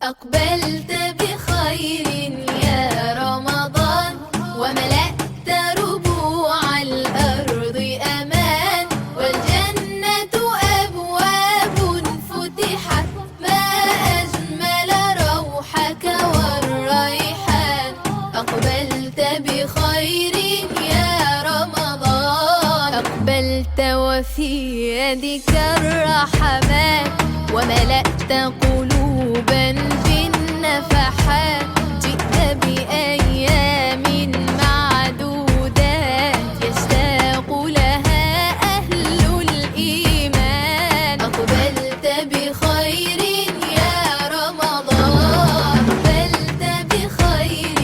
أقبلت بخير يا رمضان، وملأت ربوع الأرض أمان، والجنة أبواب فتحت، ما أجمل روحك والريحان. أقبلت بخير يا رمضان، أقبلت وفي يدك الرحمات، وملأت قلوبا بالنفحات. جئت بأيام معدودات يشتاق لها أهل الإيمان. أقبلت بخير يا رمضان، أقبلت بخير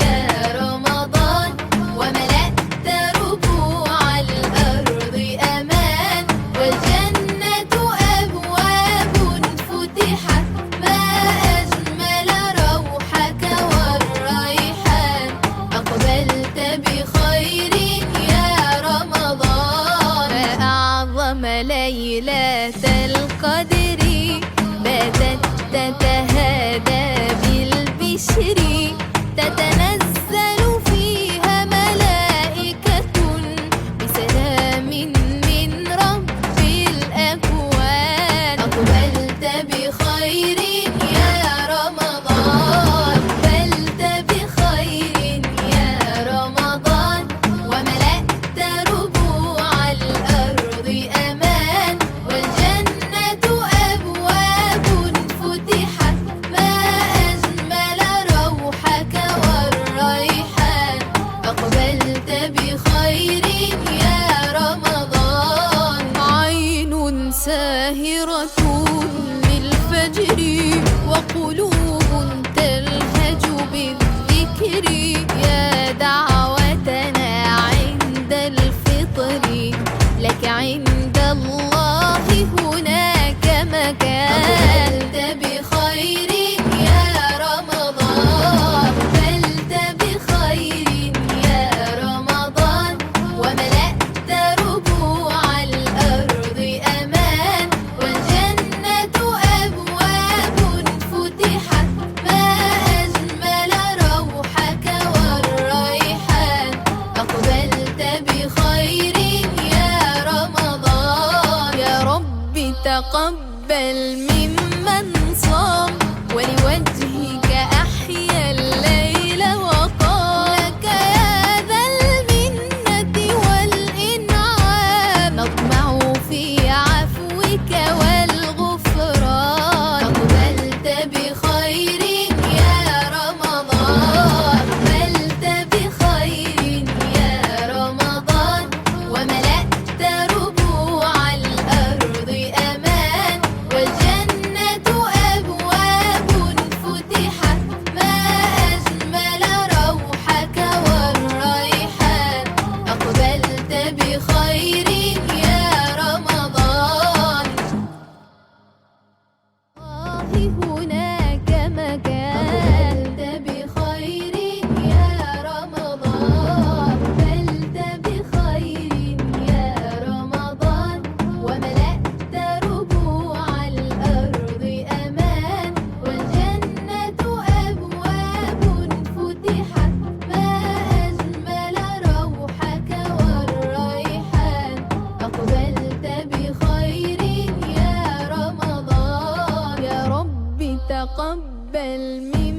يا رمضان، وملأت ربوع الأرض أمان، والجنة أبواب فتحت، ما أجمل روحك والريحان. أقبلت بخير يا رمضان، ما أعظم ليلة القدر، باتت تتهادى بالبشر، تتنزل فيها ملائكة بسلام من رب الأكوان. أقبلت بخير يا رمضان، أقبلت بخير يا رمضان، وملأت ربوع الأرض أمان، والجنة أبواب فتحت، ما أجمل روحك والريحان. أقبلت بخير يا رمضان، عين ساهرة بالفجر، وقلوب تلهج بالذكر، يا دعوتنا عند الفطر، لك عند الله هناك مكان. أقبلت بخير يا رمضان، أقبلت بخير يا رمضان، وملأت ربوع الأرض أمان، والجنة أبواب فتحت، ما أجمل روحك والريحان. أقبلت بخير يا رمضان، يا رب تقبل ممن صام، ولوجهك أحيا الليل وقام. لك يا ذا المنة والإنعام، نطمع في عفوك والغفران. أقبلت بخير يا رمضان، أقبلت بخير يا رمضان، وملأت ربوع الأرض أمان، والجنة أبواب فتحت، ما أجمل روحك والريحان. أقبلت بخير يا رمضان، هناك مكان. أقبلت بخير يا رمضان، أقبلت بخير يا رمضان، وملأت ربوع الأرض أمان، والجنة أبواب فتحت، ما أجمل روحك والريحان. أقبلت بخير يا رمضان، يا رب تقبل من